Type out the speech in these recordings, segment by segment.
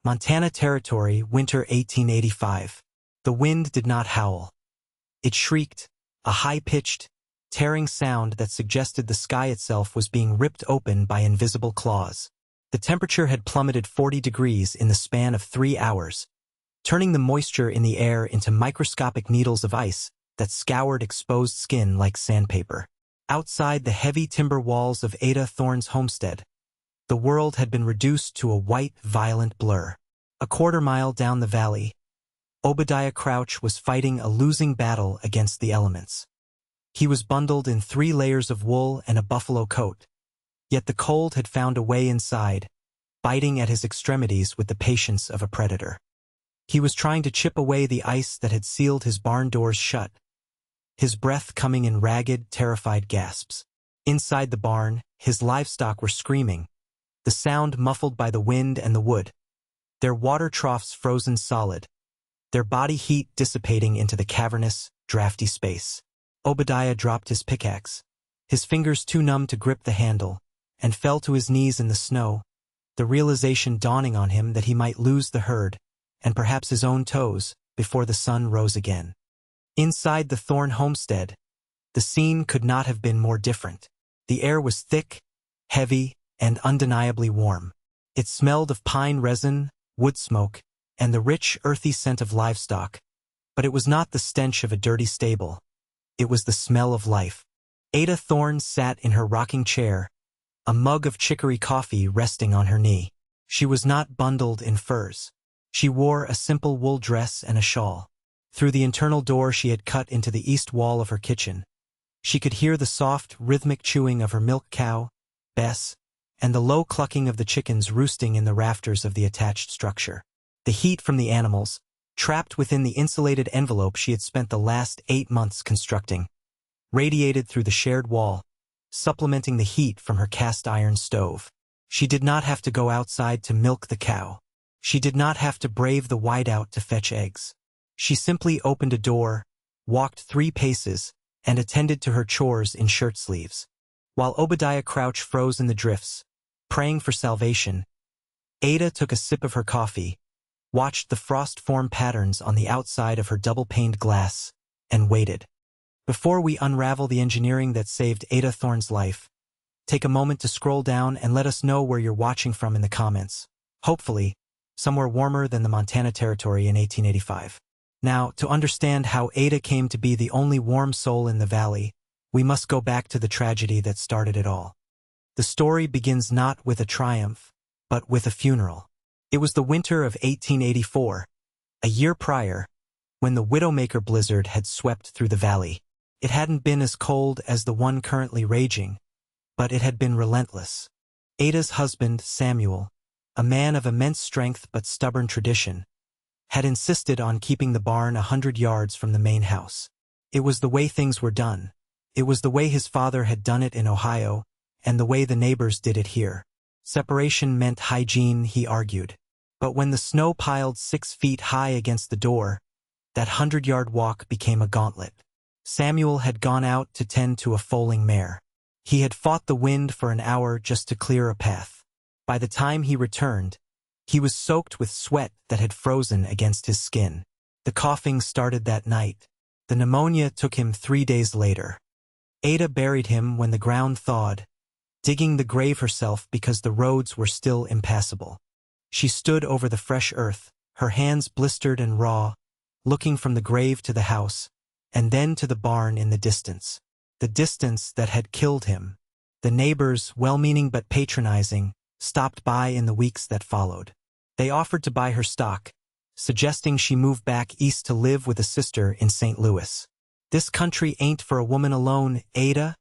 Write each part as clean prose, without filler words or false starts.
Montana Territory, winter 1885. The wind did not howl. It shrieked, a high-pitched, tearing sound that suggested the sky itself was being ripped open by invisible claws. The temperature had plummeted 40 degrees in the span of 3 hours, turning the moisture in the air into microscopic needles of ice that scoured exposed skin like sandpaper. Outside the heavy timber walls of Ada Thorne's homestead, the world had been reduced to a white, violent blur. A quarter-mile down the valley, Obadiah Crouch was fighting a losing battle against the elements. He was bundled in 3 layers of wool and a buffalo coat, yet the cold had found a way inside, biting at his extremities with the patience of a predator. He was trying to chip away the ice that had sealed his barn doors shut, his breath coming in ragged, terrified gasps. Inside the barn, his livestock were screaming, the sound muffled by the wind and the wood, their water troughs frozen solid, their body heat dissipating into the cavernous, drafty space. Obadiah dropped his pickaxe, his fingers too numb to grip the handle, and fell to his knees in the snow, the realization dawning on him that he might lose the herd, and perhaps his own toes, before the sun rose again. Inside the Thorne homestead, the scene could not have been more different. The air was thick, heavy, and undeniably warm. It smelled of pine resin, wood smoke, and the rich, earthy scent of livestock, but it was not the stench of a dirty stable. It was the smell of life. Ada Thorne sat in her rocking chair, a mug of chicory coffee resting on her knee. She was not bundled in furs. She wore a simple wool dress and a shawl. Through the internal door she had cut into the east wall of her kitchen, she could hear the soft, rhythmic chewing of her milk cow, Bess, and the low clucking of the chickens roosting in the rafters of the attached structure. The heat from the animals, trapped within the insulated envelope she had spent the last 8 months constructing, radiated through the shared wall, supplementing the heat from her cast-iron stove. She did not have to go outside to milk the cow. She did not have to brave the whiteout to fetch eggs. She simply opened a door, walked 3 paces, and attended to her chores in shirt sleeves. While Obadiah Crouch froze in the drifts, praying for salvation, Ada took a sip of her coffee, watched the frost form patterns on the outside of her double-paned glass, and waited. Before we unravel the engineering that saved Ada Thorne's life, take a moment to scroll down and let us know where you're watching from in the comments. Hopefully, somewhere warmer than the Montana Territory in 1885. Now, to understand how Ada came to be the only warm soul in the valley, we must go back to the tragedy that started it all. The story begins not with a triumph, but with a funeral. It was the winter of 1884, a year prior, when the Widowmaker blizzard had swept through the valley. It hadn't been as cold as the one currently raging, but it had been relentless. Ada's husband, Samuel, a man of immense strength but stubborn tradition, had insisted on keeping the barn 100 yards from the main house. It was the way things were done. It was the way his father had done it in Ohio, and the way the neighbors did it here. Separation meant hygiene, he argued. But when the snow piled 6 feet high against the door, that 100-yard walk became a gauntlet. Samuel had gone out to tend to a foaling mare. He had fought the wind for an hour just to clear a path. By the time he returned, he was soaked with sweat that had frozen against his skin. The coughing started that night. The pneumonia took him 3 days later. Ada buried him when the ground thawed, digging the grave herself because the roads were still impassable. She stood over the fresh earth, her hands blistered and raw, looking from the grave to the house, and then to the barn in the distance that had killed him. The neighbors, well-meaning but patronizing, stopped by in the weeks that followed. They offered to buy her stock, suggesting she move back east to live with a sister in St. Louis. "This country ain't for a woman alone, Ada,"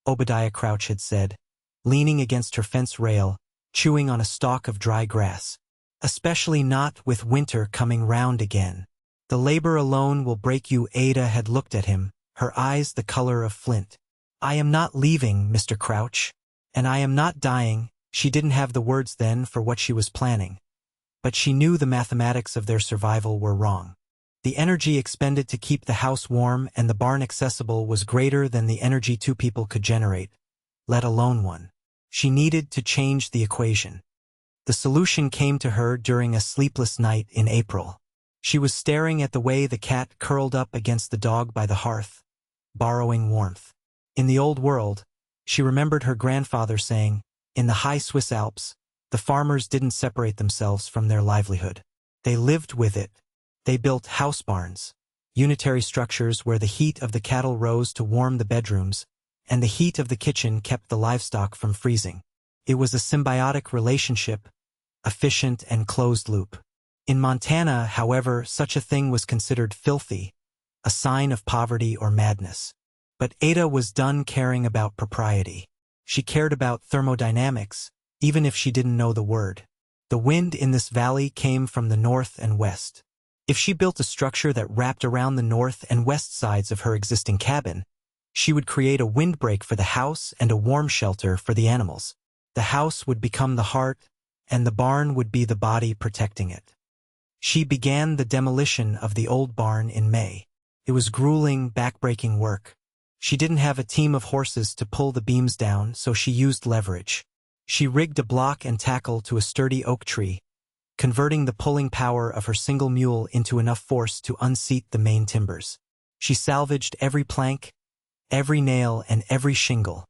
Obadiah Crouch had said, leaning against her fence rail, chewing on a stalk of dry grass. "Especially not with winter coming round again. The labor alone will break you." Ada had looked at him, her eyes the color of flint. "I am not leaving, Mr. Crouch. And I am not dying." She didn't have the words then for what she was planning, but she knew the mathematics of their survival were wrong. The energy expended to keep the house warm and the barn accessible was greater than the energy 2 people could generate, let alone one. She needed to change the equation. The solution came to her during a sleepless night in April. She was staring at the way the cat curled up against the dog by the hearth, borrowing warmth. In the old world, she remembered her grandfather saying, in the high Swiss Alps, the farmers didn't separate themselves from their livelihood. They lived with it. They built house barns, unitary structures where the heat of the cattle rose to warm the bedrooms, and the heat of the kitchen kept the livestock from freezing. It was a symbiotic relationship, efficient and closed loop. In Montana, however, such a thing was considered filthy, a sign of poverty or madness. But Ada was done caring about propriety. She cared about thermodynamics, even if she didn't know the word. The wind in this valley came from the north and west. If she built a structure that wrapped around the north and west sides of her existing cabin, she would create a windbreak for the house and a warm shelter for the animals. The house would become the heart, and the barn would be the body protecting it. She began the demolition of the old barn in May. It was grueling, backbreaking work. She didn't have a team of horses to pull the beams down, so she used leverage. She rigged a block and tackle to a sturdy oak tree, converting the pulling power of her single mule into enough force to unseat the main timbers. She salvaged every plank, every nail, and every shingle.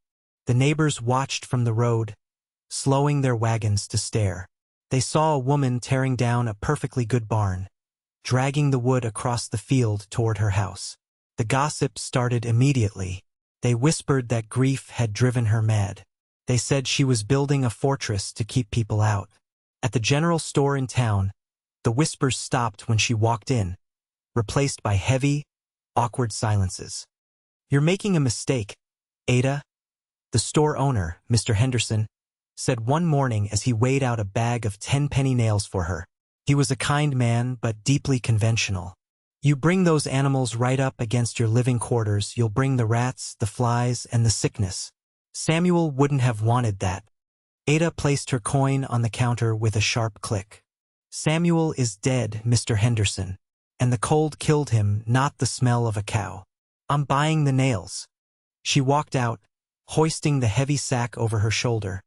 The neighbors watched from the road, slowing their wagons to stare. They saw a woman tearing down a perfectly good barn, dragging the wood across the field toward her house. The gossip started immediately. They whispered that grief had driven her mad. They said she was building a fortress to keep people out. At the general store in town, the whispers stopped when she walked in, replaced by heavy, awkward silences. "You're making a mistake, Ada," the store owner, Mr. Henderson, said one morning as he weighed out a bag of 10-penny nails for her. He was a kind man, but deeply conventional. "You bring those animals right up against your living quarters, you'll bring the rats, the flies, and the sickness. Samuel wouldn't have wanted that." Ada placed her coin on the counter with a sharp click. "Samuel is dead, Mr. Henderson, and the cold killed him, not the smell of a cow. I'm buying the nails." She walked out, hoisting the heavy sack over her shoulder,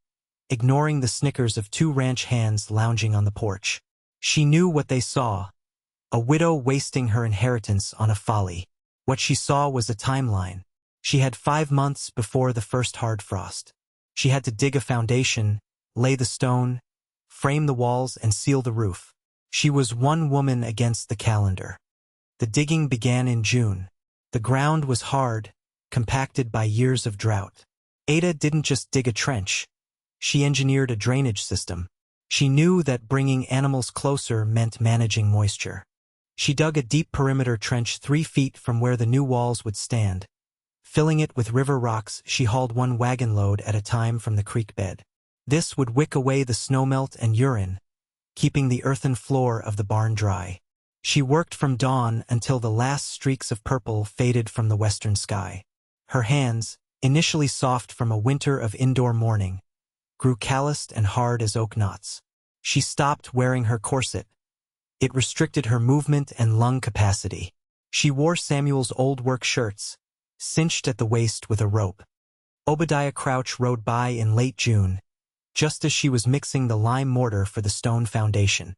ignoring the snickers of two ranch hands lounging on the porch. She knew what they saw, a widow wasting her inheritance on a folly. What she saw was a timeline. She had 5 months before the first hard frost. She had to dig a foundation, lay the stone, frame the walls, and seal the roof. She was one woman against the calendar. The digging began in June. The ground was hard, compacted by years of drought. Ada didn't just dig a trench. She engineered a drainage system. She knew that bringing animals closer meant managing moisture. She dug a deep perimeter trench 3 feet from where the new walls would stand. Filling it with river rocks, she hauled one wagon load at a time from the creek bed. This would wick away the snowmelt and urine, keeping the earthen floor of the barn dry. She worked from dawn until the last streaks of purple faded from the western sky. Her hands, initially soft from a winter of indoor mourning, grew calloused and hard as oak knots. She stopped wearing her corset. It restricted her movement and lung capacity. She wore Samuel's old work shirts, cinched at the waist with a rope. Obadiah Crouch rode by in late June, just as she was mixing the lime mortar for the stone foundation.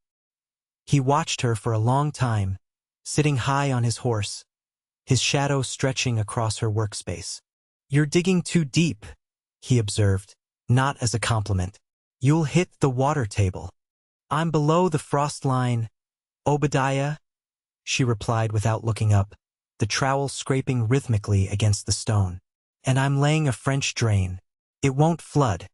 He watched her for a long time, sitting high on his horse, his shadow stretching across her workspace. "You're digging too deep," he observed, not as a compliment. "You'll hit the water table." "I'm below the frost line, Obadiah," she replied without looking up, the trowel scraping rhythmically against the stone. "And I'm laying a French drain. It won't flood."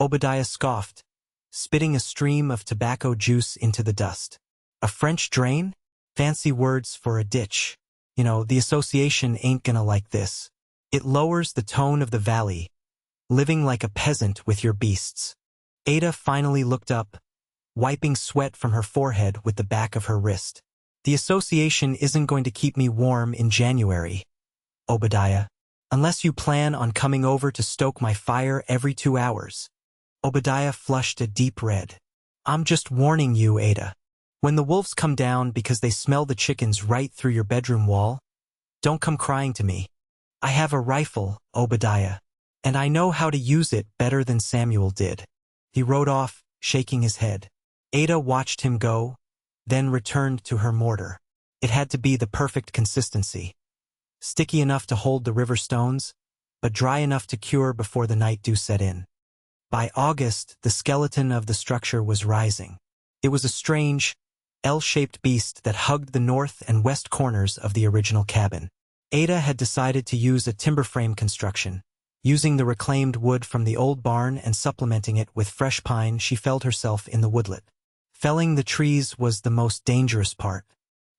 Obadiah scoffed, spitting a stream of tobacco juice into the dust. "A French drain? Fancy words for a ditch. You know, the association ain't gonna like this. It lowers the tone of the valley, living like a peasant with your beasts." Ada finally looked up, wiping sweat from her forehead with the back of her wrist. "The association isn't going to keep me warm in January, Obadiah, unless you plan on coming over to stoke my fire every 2 hours. Obadiah flushed a deep red. "I'm just warning you, Ada. When the wolves come down because they smell the chickens right through your bedroom wall, don't come crying to me. I have a rifle, Obadiah, and I know how to use it better than Samuel did." He rode off, shaking his head. Ada watched him go, then returned to her mortar. It had to be the perfect consistency. Sticky enough to hold the river stones, but dry enough to cure before the night dew set in. By August, the skeleton of the structure was rising. It was a strange, L-shaped beast that hugged the north and west corners of the original cabin. Ada had decided to use a timber frame construction. Using the reclaimed wood from the old barn and supplementing it with fresh pine, she felled herself in the woodlot. Felling the trees was the most dangerous part.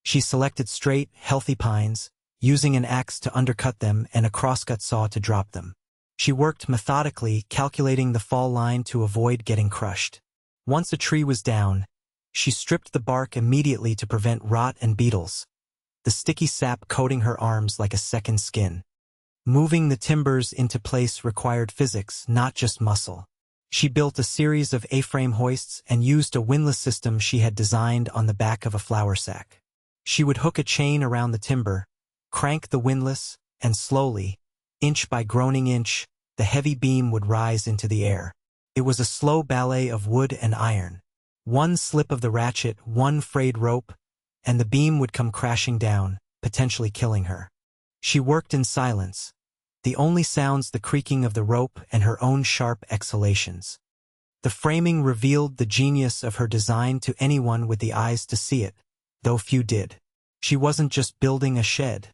She selected straight, healthy pines, using an axe to undercut them and a crosscut saw to drop them. She worked methodically, calculating the fall line to avoid getting crushed. Once a tree was down, she stripped the bark immediately to prevent rot and beetles, the sticky sap coating her arms like a second skin. Moving the timbers into place required physics, not just muscle. She built a series of A-frame hoists and used a windlass system she had designed on the back of a flour sack. She would hook a chain around the timber, crank the windlass, and slowly, inch by groaning inch, the heavy beam would rise into the air. It was a slow ballet of wood and iron. One slip of the ratchet, one frayed rope, and the beam would come crashing down, potentially killing her. She worked in silence, the only sounds the creaking of the rope and her own sharp exhalations. The framing revealed the genius of her design to anyone with the eyes to see it, though few did. She wasn't just building a shed.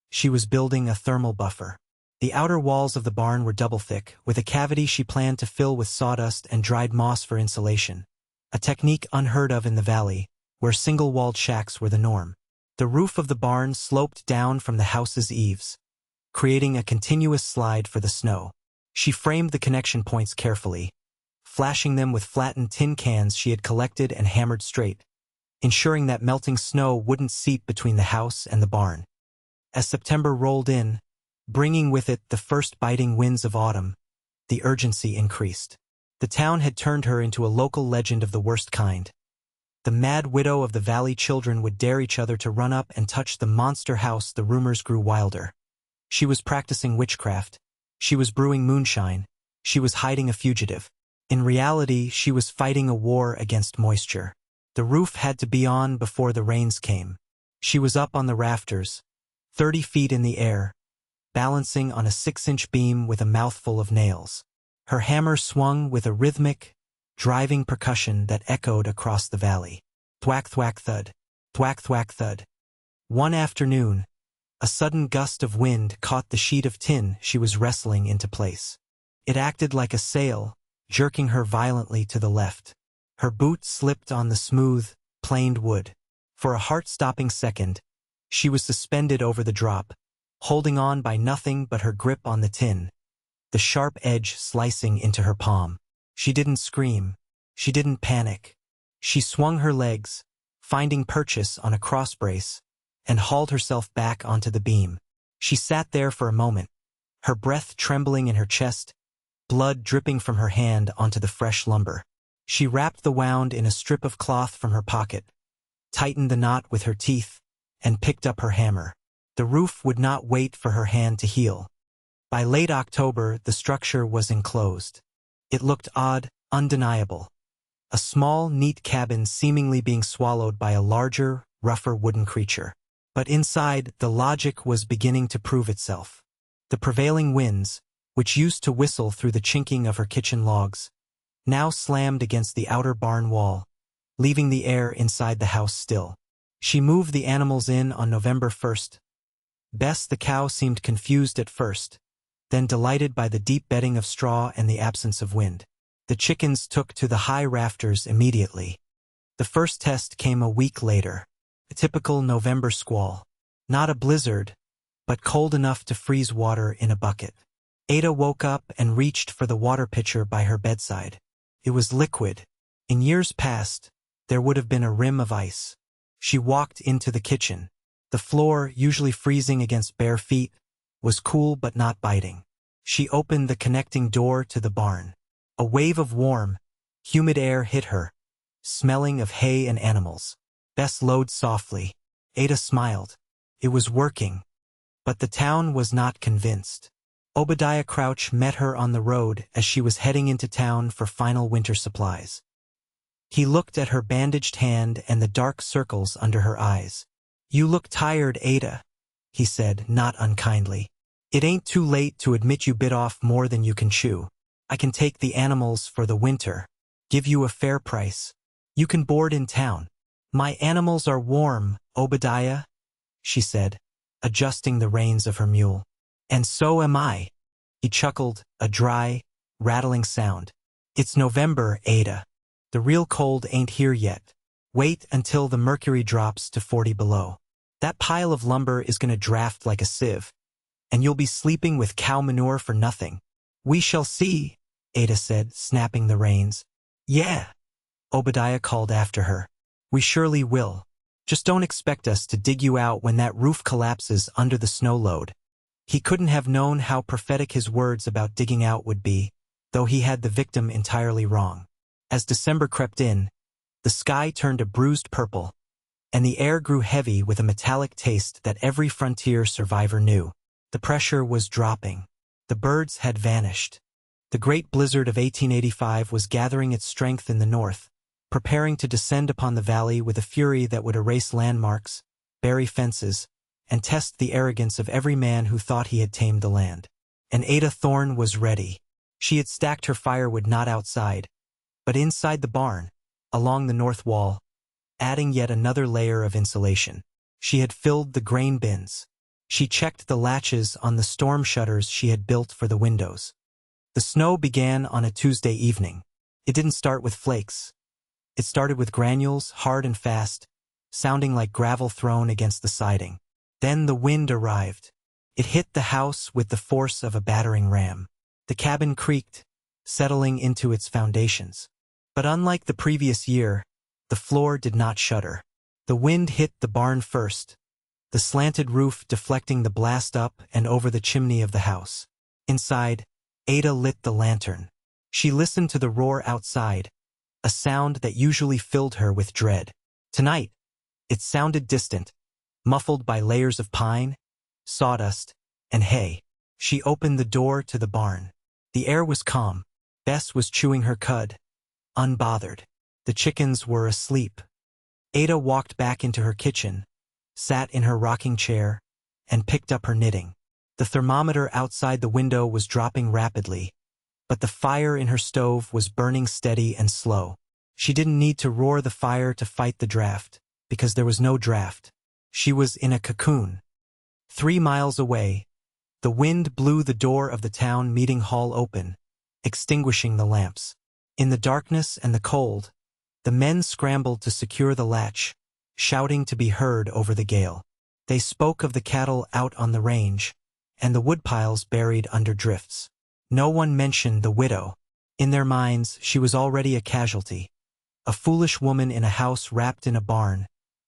She was building a thermal buffer. The outer walls of the barn were double thick, with a cavity she planned to fill with sawdust and dried moss for insulation, a technique unheard of in the valley, where single-walled shacks were the norm. The roof of the barn sloped down from the house's eaves, creating a continuous slide for the snow. She framed the connection points carefully, flashing them with flattened tin cans she had collected and hammered straight, ensuring that melting snow wouldn't seep between the house and the barn. As September rolled in, bringing with it the first biting winds of autumn, the urgency increased. The town had turned her into a local legend of the worst kind. The mad widow of the valley children would dare each other to run up and touch the monster house. The rumors grew wilder. She was practicing witchcraft. She was brewing moonshine. She was hiding a fugitive. In reality, she was fighting a war against moisture. The roof had to be on before the rains came. She was up on the rafters, 30 feet in the air, balancing on a 6-inch beam with a mouthful of nails. Her hammer swung with a rhythmic, driving percussion that echoed across the valley. Thwack, thwack, thud. Thwack, thwack, thud. One afternoon, a sudden gust of wind caught the sheet of tin she was wrestling into place. It acted like a sail, jerking her violently to the left. Her boot slipped on the smooth, planed wood. For a heart-stopping second, she was suspended over the drop, holding on by nothing but her grip on the tin, the sharp edge slicing into her palm. She didn't scream. She didn't panic. She swung her legs, finding purchase on a crossbrace, and hauled herself back onto the beam. She sat there for a moment, her breath trembling in her chest, blood dripping from her hand onto the fresh lumber. She wrapped the wound in a strip of cloth from her pocket, tightened the knot with her teeth, and picked up her hammer. The roof would not wait for her hand to heal. By late October, the structure was enclosed. It looked odd, undeniable. A small, neat cabin seemingly being swallowed by a larger, rougher wooden creature. But inside, the logic was beginning to prove itself. The prevailing winds, which used to whistle through the chinking of her kitchen logs, now slammed against the outer barn wall, leaving the air inside the house still. She moved the animals in on November 1st. Bess the cow seemed confused at first, then delighted by the deep bedding of straw and the absence of wind. The chickens took to the high rafters immediately. The first test came a week later. A typical November squall. Not a blizzard, but cold enough to freeze water in a bucket. Ada woke up and reached for the water pitcher by her bedside. It was liquid. In years past, there would have been a rim of ice. She walked into the kitchen. The floor, usually freezing against bare feet, was cool but not biting. She opened the connecting door to the barn. A wave of warm, humid air hit her, smelling of hay and animals. Bess lowed softly. Ada smiled. It was working. But the town was not convinced. Obadiah Crouch met her on the road as she was heading into town for final winter supplies. He looked at her bandaged hand and the dark circles under her eyes. "You look tired, Ada," he said, not unkindly. "It ain't too late to admit you bit off more than you can chew. I can take the animals for the winter. Give you a fair price. You can board in town." "My animals are warm, Obadiah," she said, adjusting the reins of her mule. "And so am I." He chuckled, a dry, rattling sound. "It's November, Ada. The real cold ain't here yet. Wait until the mercury drops to 40 below. That pile of lumber is gonna draft like a sieve, and you'll be sleeping with cow manure for nothing." "We shall see," Ada said, snapping the reins. "Yeah," Obadiah called after her. "We surely will. Just don't expect us to dig you out when that roof collapses under the snow load." He couldn't have known how prophetic his words about digging out would be, though he had the victim entirely wrong. As December crept in, the sky turned a bruised purple, and the air grew heavy with a metallic taste that every frontier survivor knew. The pressure was dropping. The birds had vanished. The great blizzard of 1885 was gathering its strength in the north, preparing to descend upon the valley with a fury that would erase landmarks, bury fences, and test the arrogance of every man who thought he had tamed the land. And Ada Thorne was ready. She had stacked her firewood not outside, but inside the barn, along the north wall, adding yet another layer of insulation. She had filled the grain bins. She checked the latches on the storm shutters she had built for the windows. The snow began on a Tuesday evening. It didn't start with flakes. It started with granules, hard and fast, sounding like gravel thrown against the siding. Then the wind arrived. It hit the house with the force of a battering ram. The cabin creaked, settling into its foundations. But unlike the previous year, the floor did not shudder. The wind hit the barn first, the slanted roof deflecting the blast up and over the chimney of the house. Inside, Ada lit the lantern. She listened to the roar outside, a sound that usually filled her with dread. Tonight, it sounded distant, muffled by layers of pine, sawdust, and hay. She opened the door to the barn. The air was calm. Bess was chewing her cud, unbothered. The chickens were asleep. Ada walked back into her kitchen, sat in her rocking chair, and picked up her knitting. The thermometer outside the window was dropping rapidly, but the fire in her stove was burning steady and slow. She didn't need to roar the fire to fight the draft, because there was no draft. She was in a cocoon. 3 miles away, the wind blew the door of the town meeting hall open, extinguishing the lamps. In the darkness and the cold, the men scrambled to secure the latch, shouting to be heard over the gale. They spoke of the cattle out on the range, and the woodpiles buried under drifts. No one mentioned the widow. In their minds, she was already a casualty, a foolish woman in a house wrapped in a barn,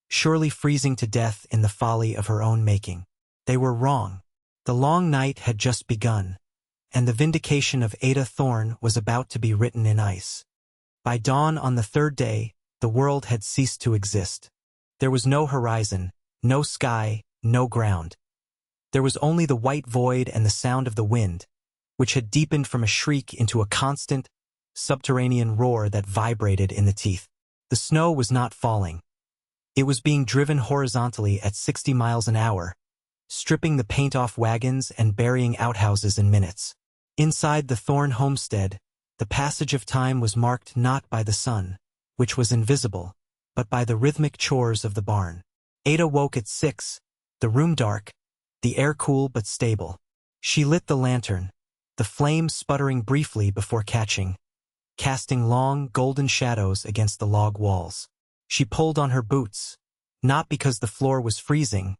surely freezing to death in the folly of her own making. They were wrong. The long night had just begun, and the vindication of Ada Thorne was about to be written in ice. By dawn on the third day, the world had ceased to exist. There was no horizon, no sky, no ground. There was only the white void and the sound of the wind, which had deepened from a shriek into a constant, subterranean roar that vibrated in the teeth. The snow was not falling. It was being driven horizontally at 60 miles an hour, stripping the paint off wagons and burying outhouses in minutes. Inside the Thorne homestead, the passage of time was marked not by the sun, which was invisible, but by the rhythmic chores of the barn. Ada woke at 6, the room dark, the air cool but stable. She lit the lantern, the flame sputtering briefly before catching, casting long, golden shadows against the log walls. She pulled on her boots, not because the floor was freezing,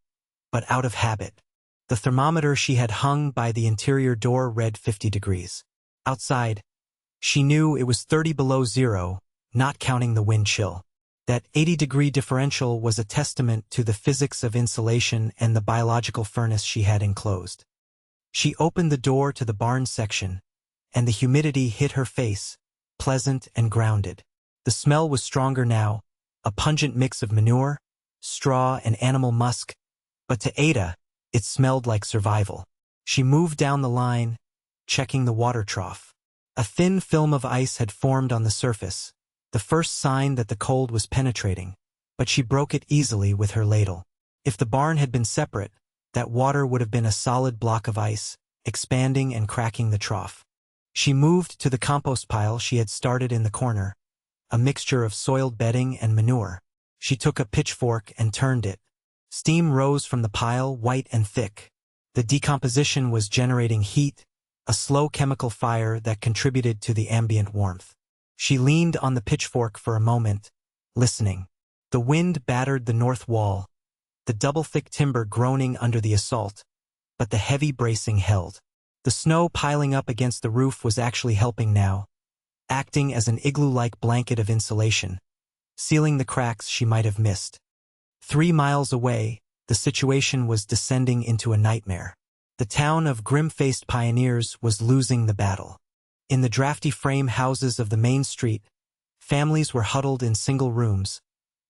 but out of habit. The thermometer she had hung by the interior door read 50 degrees. Outside, she knew it was 30 below zero, not counting the wind chill. That 80-degree differential was a testament to the physics of insulation and the biological furnace she had enclosed. She opened the door to the barn section, and the humidity hit her face, pleasant and grounded. The smell was stronger now, a pungent mix of manure, straw, and animal musk, but to Ada, it smelled like survival. She moved down the line, checking the water trough. A thin film of ice had formed on the surface, the first sign that the cold was penetrating, but she broke it easily with her ladle. If the barn had been separate, that water would have been a solid block of ice, expanding and cracking the trough. She moved to the compost pile she had started in the corner, a mixture of soiled bedding and manure. She took a pitchfork and turned it. Steam rose from the pile, white and thick. The decomposition was generating heat, a slow chemical fire that contributed to the ambient warmth. She leaned on the pitchfork for a moment, listening. The wind battered the north wall, the double-thick timber groaning under the assault, but the heavy bracing held. The snow piling up against the roof was actually helping now, acting as an igloo-like blanket of insulation, sealing the cracks she might have missed. 3 miles away, the situation was descending into a nightmare. The town of grim-faced pioneers was losing the battle. In the drafty frame houses of the main street, families were huddled in single rooms,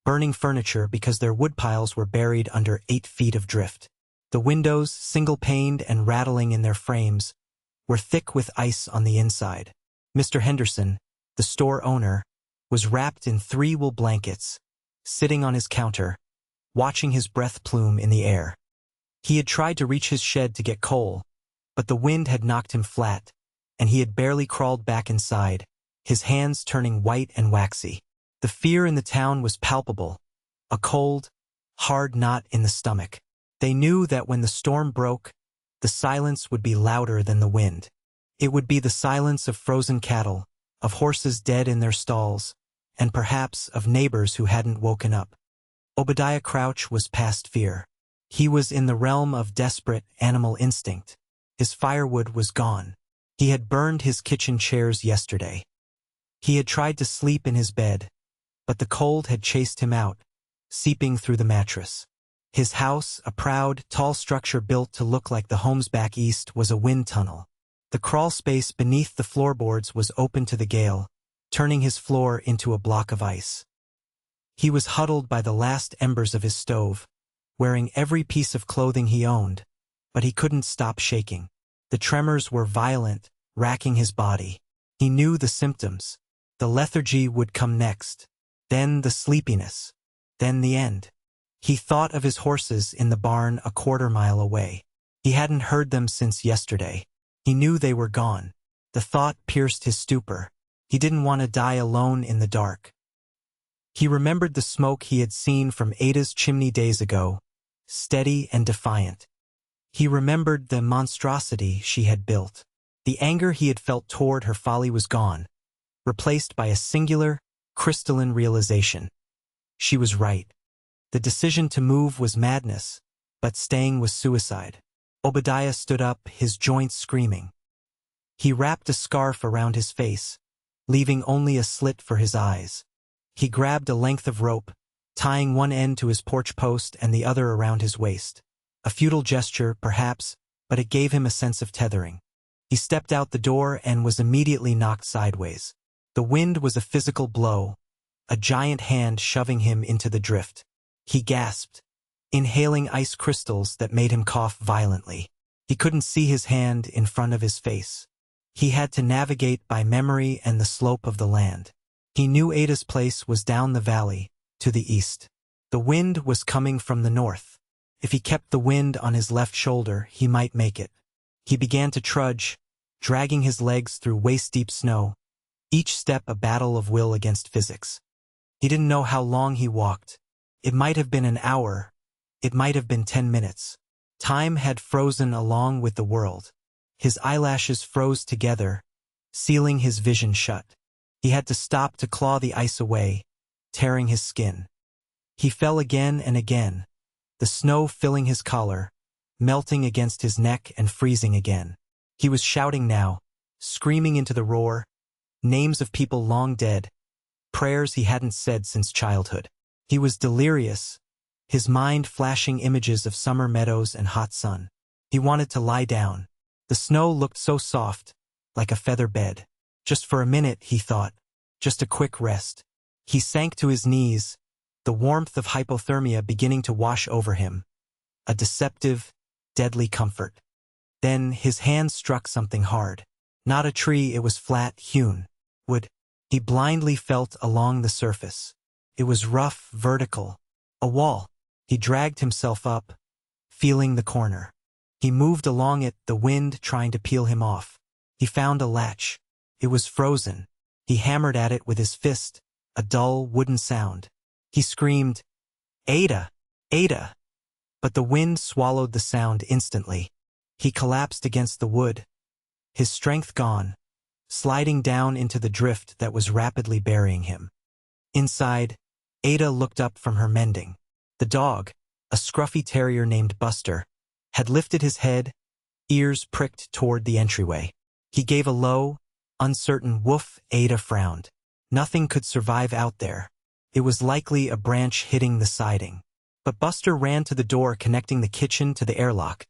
burning furniture because their woodpiles were buried under 8 feet of drift. The windows, single-paned and rattling in their frames, were thick with ice on the inside. Mr. Henderson, the store owner, was wrapped in 3 wool blankets, sitting on his counter, watching his breath plume in the air. He had tried to reach his shed to get coal, but the wind had knocked him flat, and he had barely crawled back inside, his hands turning white and waxy. The fear in the town was palpable, a cold, hard knot in the stomach. They knew that when the storm broke, the silence would be louder than the wind. It would be the silence of frozen cattle, of horses dead in their stalls, and perhaps of neighbors who hadn't woken up. Obadiah Crouch was past fear. He was in the realm of desperate animal instinct. His firewood was gone. He had burned his kitchen chairs yesterday. He had tried to sleep in his bed, but the cold had chased him out, seeping through the mattress. His house, a proud, tall structure built to look like the homes back east, was a wind tunnel. The crawl space beneath the floorboards was open to the gale, turning his floor into a block of ice. He was huddled by the last embers of his stove, wearing every piece of clothing he owned, but he couldn't stop shaking. The tremors were violent, racking his body. He knew the symptoms. The lethargy would come next, then the sleepiness, then the end. He thought of his horses in the barn a quarter-mile away. He hadn't heard them since yesterday. He knew they were gone. The thought pierced his stupor. He didn't want to die alone in the dark. He remembered the smoke he had seen from Ada's chimney days ago, steady and defiant. He remembered the monstrosity she had built. The anger he had felt toward her folly was gone, replaced by a singular, crystalline realization. She was right. The decision to move was madness, but staying was suicide. Obadiah stood up, his joints screaming. He wrapped a scarf around his face, leaving only a slit for his eyes. He grabbed a length of rope, tying one end to his porch post and the other around his waist. A futile gesture, perhaps, but it gave him a sense of tethering. He stepped out the door and was immediately knocked sideways. The wind was a physical blow, a giant hand shoving him into the drift. He gasped, inhaling ice crystals that made him cough violently. He couldn't see his hand in front of his face. He had to navigate by memory and the slope of the land. He knew Ada's place was down the valley, to the east. The wind was coming from the north. If he kept the wind on his left shoulder, he might make it. He began to trudge, dragging his legs through waist-deep snow, each step a battle of will against physics. He didn't know how long he walked. It might have been an hour. It might have been 10 minutes. Time had frozen along with the world. His eyelashes froze together, sealing his vision shut. He had to stop to claw the ice away, tearing his skin. He fell again and again, the snow filling his collar, melting against his neck and freezing again. He was shouting now, screaming into the roar, names of people long dead, prayers he hadn't said since childhood. He was delirious, his mind flashing images of summer meadows and hot sun. He wanted to lie down. The snow looked so soft, like a feather bed. Just for a minute, he thought. Just a quick rest. He sank to his knees, the warmth of hypothermia beginning to wash over him. A deceptive, deadly comfort. Then his hand struck something hard. Not a tree, it was flat, hewn wood. He blindly felt along the surface. It was rough, vertical. A wall. He dragged himself up, feeling the corner. He moved along it, the wind trying to peel him off. He found a latch. It was frozen. He hammered at it with his fist, a dull, wooden sound. He screamed, "Ada! Ada!" But the wind swallowed the sound instantly. He collapsed against the wood, his strength gone, sliding down into the drift that was rapidly burying him. Inside, Ada looked up from her mending. The dog, a scruffy terrier named Buster, had lifted his head, ears pricked toward the entryway. He gave a low, uncertain woof. Ada frowned. Nothing could survive out there. It was likely a branch hitting the siding. But Buster ran to the door connecting the kitchen to the airlock,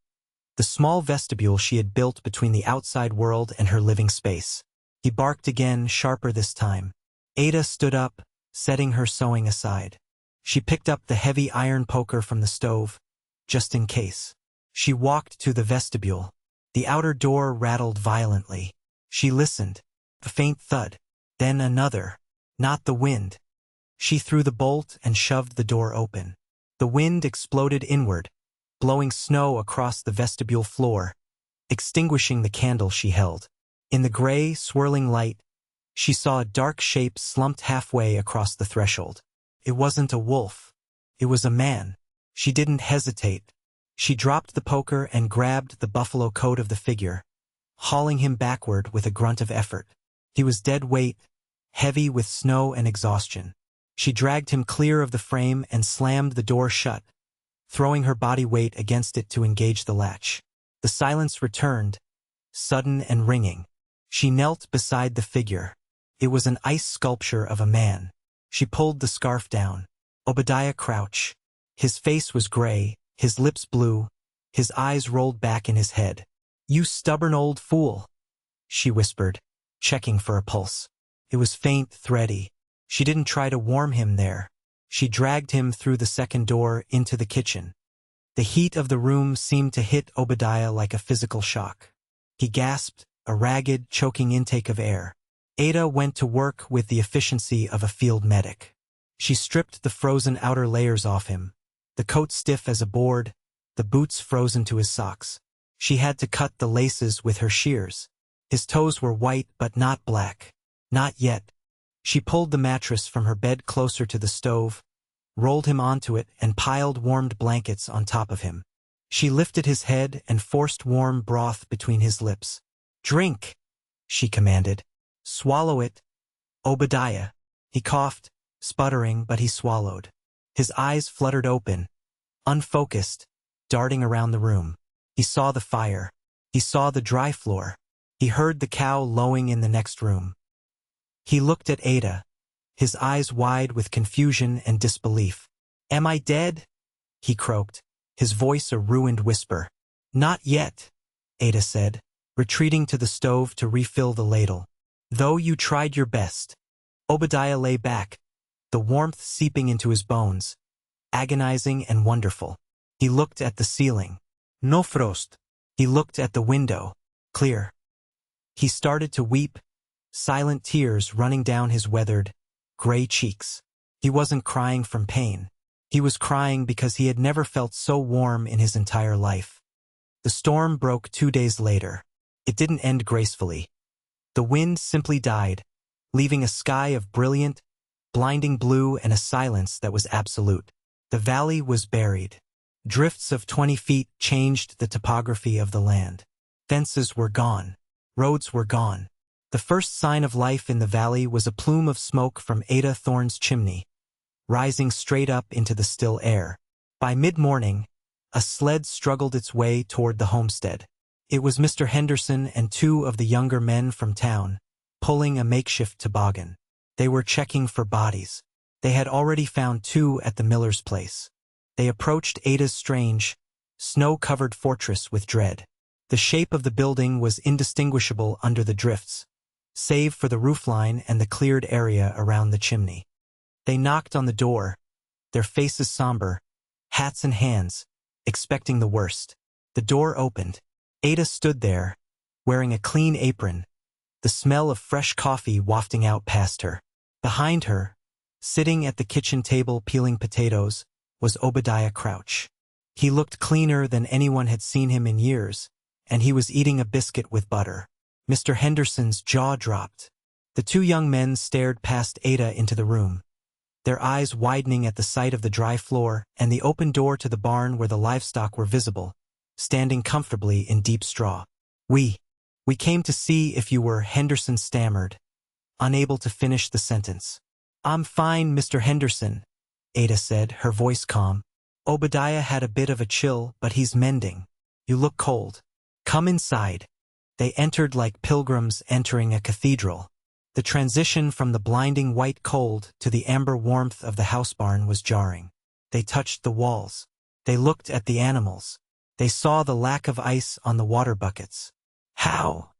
the small vestibule she had built between the outside world and her living space. He barked again, sharper this time. Ada stood up, setting her sewing aside. She picked up the heavy iron poker from the stove, just in case. She walked to the vestibule. The outer door rattled violently. She listened. A faint thud. Then another. Not the wind. She threw the bolt and shoved the door open. The wind exploded inward, blowing snow across the vestibule floor, extinguishing the candle she held. In the gray, swirling light, she saw a dark shape slumped halfway across the threshold. It wasn't a wolf. It was a man. She didn't hesitate. She dropped the poker and grabbed the buffalo coat of the figure, hauling him backward with a grunt of effort. He was dead weight, heavy with snow and exhaustion. She dragged him clear of the frame and slammed the door shut, throwing her body weight against it to engage the latch. The silence returned, sudden and ringing. She knelt beside the figure. It was an ice sculpture of a man. She pulled the scarf down. Obadiah Crouch. His face was gray, his lips blue, his eyes rolled back in his head. "You stubborn old fool," she whispered, checking for a pulse. It was faint, thready. She didn't try to warm him there. She dragged him through the second door into the kitchen. The heat of the room seemed to hit Obadiah like a physical shock. He gasped, a ragged, choking intake of air. Ada went to work with the efficiency of a field medic. She stripped the frozen outer layers off him, the coat stiff as a board, the boots frozen to his socks. She had to cut the laces with her shears. His toes were white but not black. Not yet. She pulled the mattress from her bed closer to the stove, rolled him onto it, and piled warmed blankets on top of him. She lifted his head and forced warm broth between his lips. "Drink," she commanded. "Swallow it." "Obadiah." He coughed, sputtering, but he swallowed. His eyes fluttered open, unfocused, darting around the room. He saw the fire. He saw the dry floor. He heard the cow lowing in the next room. He looked at Ada, his eyes wide with confusion and disbelief. "Am I dead?" he croaked, his voice a ruined whisper. "Not yet," Ada said, retreating to the stove to refill the ladle. "Though you tried your best." Obadiah lay back, the warmth seeping into his bones, agonizing and wonderful. He looked at the ceiling. No frost. He looked at the window. Clear. He started to weep, silent tears running down his weathered, gray cheeks. He wasn't crying from pain. He was crying because he had never felt so warm in his entire life. The storm broke 2 days later. It didn't end gracefully. The wind simply died, leaving a sky of brilliant, blinding blue and a silence that was absolute. The valley was buried. Drifts of 20 feet changed the topography of the land. Fences were gone. Roads were gone. The first sign of life in the valley was a plume of smoke from Ada Thorne's chimney, rising straight up into the still air. By mid-morning, a sled struggled its way toward the homestead. It was Mr. Henderson and 2 of the younger men from town, pulling a makeshift toboggan. They were checking for bodies. They had already found 2 at the miller's place. They approached Ada's strange, snow-covered fortress with dread. The shape of the building was indistinguishable under the drifts, save for the roofline and the cleared area around the chimney. They knocked on the door, their faces somber, hats in hands, expecting the worst. The door opened. Ada stood there, wearing a clean apron, the smell of fresh coffee wafting out past her. Behind her, sitting at the kitchen table peeling potatoes, was Obadiah Crouch. He looked cleaner than anyone had seen him in years, and he was eating a biscuit with butter. Mr. Henderson's jaw dropped. The two young men stared past Ada into the room, their eyes widening at the sight of the dry floor and the open door to the barn where the livestock were visible, standing comfortably in deep straw. We came to see if you were," Henderson stammered, unable to finish the sentence. "I'm fine, Mr. Henderson," Ada said, her voice calm. "Obadiah had a bit of a chill, but he's mending. You look cold. Come inside." They entered like pilgrims entering a cathedral. The transition from the blinding white cold to the amber warmth of the house barn was jarring. They touched the walls. They looked at the animals. They saw the lack of ice on the water buckets. "How?"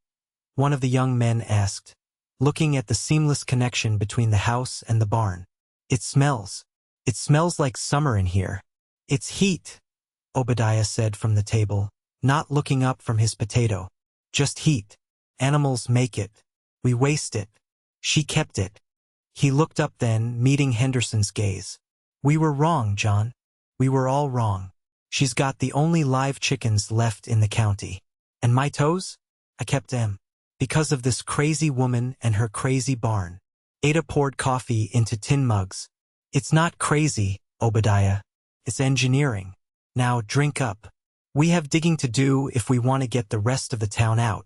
one of the young men asked, looking at the seamless connection between the house and the barn. "It smells. It smells like summer in here." "It's heat," Obadiah said from the table, not looking up from his potato. "Just heat. Animals make it. We waste it. She kept it." He looked up then, meeting Henderson's gaze. "We were wrong, John. We were all wrong. She's got the only live chickens left in the county. And my toes? I kept them. Because of this crazy woman and her crazy barn." Ada poured coffee into tin mugs. "It's not crazy, Obadiah. It's engineering. Now drink up. We have digging to do if we want to get the rest of the town out."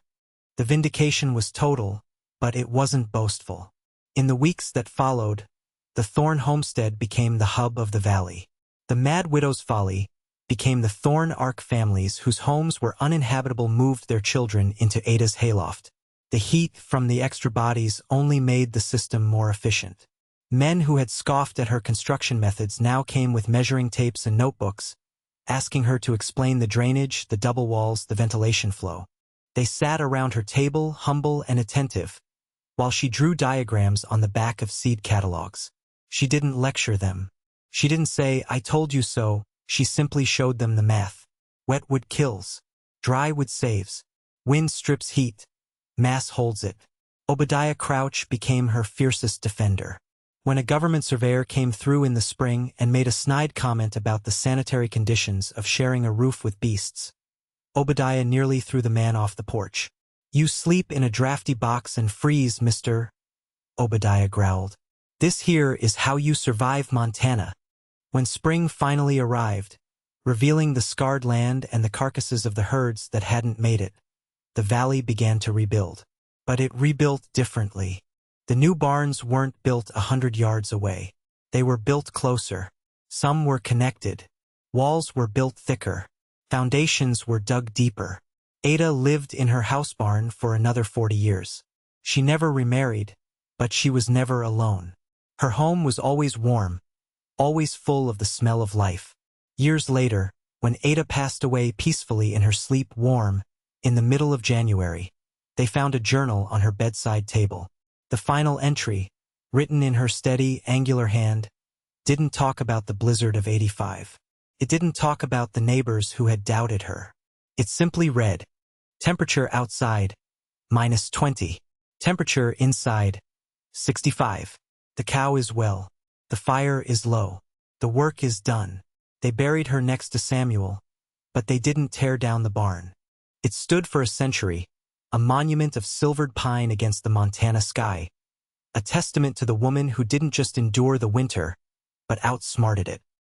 The vindication was total, but it wasn't boastful. In the weeks that followed, the Thorne homestead became the hub of the valley. The Mad Widow's Folly became the Thorne Ark families whose homes were uninhabitable moved their children into Ada's hayloft. The heat from the extra bodies only made the system more efficient. Men who had scoffed at her construction methods now came with measuring tapes and notebooks, asking her to explain the drainage, the double walls, the ventilation flow. They sat around her table, humble and attentive, while she drew diagrams on the back of seed catalogs. She didn't lecture them. She didn't say, "I told you so." She simply showed them the math. Wet wood kills. Dry wood saves. Wind strips heat. Mass holds it. Obadiah Crouch became her fiercest defender. When a government surveyor came through in the spring and made a snide comment about the sanitary conditions of sharing a roof with beasts, Obadiah nearly threw the man off the porch. "You sleep in a drafty box and freeze, Mr." Obadiah growled. "This here is how you survive Montana." When spring finally arrived, revealing the scarred land and the carcasses of the herds that hadn't made it, the valley began to rebuild. But it rebuilt differently. The new barns weren't built 100 yards away. They were built closer. Some were connected. Walls were built thicker. Foundations were dug deeper. Ada lived in her house barn for another 40 years. She never remarried, but she was never alone. Her home was always warm, always full of the smell of life. Years later, when Ada passed away peacefully in her sleep warm, in the middle of January, they found a journal on her bedside table. The final entry, written in her steady, angular hand, didn't talk about the blizzard of '85. It didn't talk about the neighbors who had doubted her. It simply read, "Temperature outside, -20. Temperature inside, 65. The cow is well. The fire is low. The work is done." They buried her next to Samuel, but they didn't tear down the barn. It stood for a century, a monument of silvered pine against the Montana sky, a testament to the woman who didn't just endure the winter, but outsmarted it.